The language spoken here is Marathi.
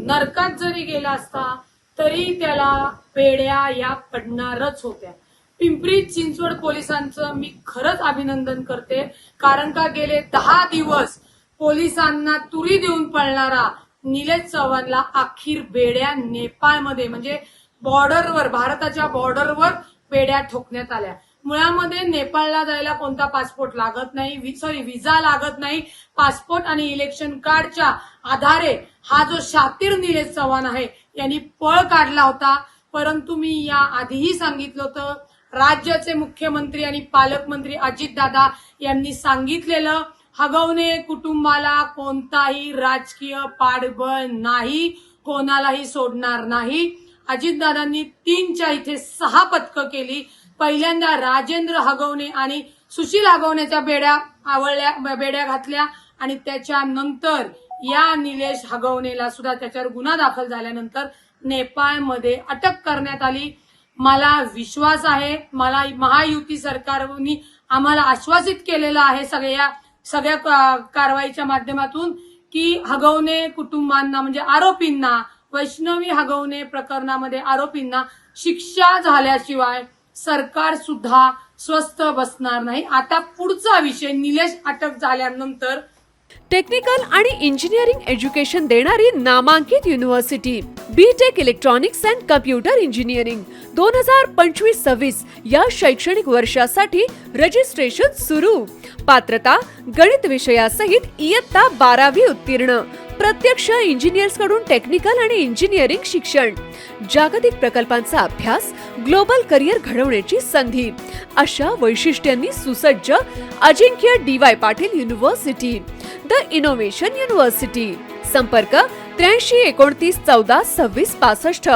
नरकात जरी गेला असता तरी त्याला पेड्या या पडणारच होत्या. पिंपरी चिंचवड पोलिसांचं मी खरंच अभिनंदन करते, कारण का गेले 10 दिवस पोलिसांना तुरी देऊन पळणारा निलेश चव्हाणला अखेर बेड्या नेपाळमध्ये म्हणजे बॉर्डरवर, भारताच्या बॉर्डरवर बेड्या ठोकण्यात आल्या. मुळामध्ये नेपाळला जायला कोणता पासपोर्ट लागत नाही, व्हिसा लागत नाही. पासपोर्ट आणि इलेक्शन कार्डच्या आधारे हा जो शातीर निलेश चव्हाण आहे यांनी पळ काढला होता. परंतु मी या आधीही सांगितलं होतं, राज्याचे मुख्यमंत्री आणि पालकमंत्री अजितदादा यांनी सांगितलेलं, हगवणे कुटुंबाला कोणताही राजकीय पाठबळ नाही, कोणालाही सोडणार नाही. अजितदादांनी 3च्या इथे 6 पथकं केली. पहिल्यांदा राजेंद्र हगवणे आणि सुशील हगवण्याच्या बेड्या घातल्या आणि त्याच्यानंतर या निलेश हगवणेला सुद्धा त्याच्यावर गुन्हा दाखल झाल्यानंतर नेपाळमध्ये अटक करण्यात आली. मला विश्वास आहे, मला महायुती सरकारने आम्हाला आश्वासित केलेलं आहे सगळ्या कारवाईच्या माध्यमातून की हगवणे कुटुंबांना म्हणजे आरोपींना, वैष्णवी हगवणे प्रकरणामध्ये आरोपींना शिक्षा झाल्याशिवाय सरकार सुद्धा स्वस्थ बसणार नाही. आता पुढचा विषय, निलेश अटक झाल्यानंतर टेक्निकल आणि इंजिनिअरिंग एज्युकेशन देणारी नामांकित university BTech electronics and computer engineering 2025-26 या शैक्षणिक वर्षासाठी रजिस्ट्रेशन सुरू. पात्रता गणित विषयासहित इयत्ता 12वी उत्तीर्ण. प्रत्यक्ष इंजिनियर्स कडून टेक्निकल आणि इंजिनिअरिंग शिक्षण. जागतिक प्रकल्पांचा अभ्यास, ग्लोबल करिअर घडवण्याची संधी अशा वैशिष्ट्यांनी सुसज्ज अजिंक्य DY Patil university, the innovation university. संपर्क 83 29 14 26 65.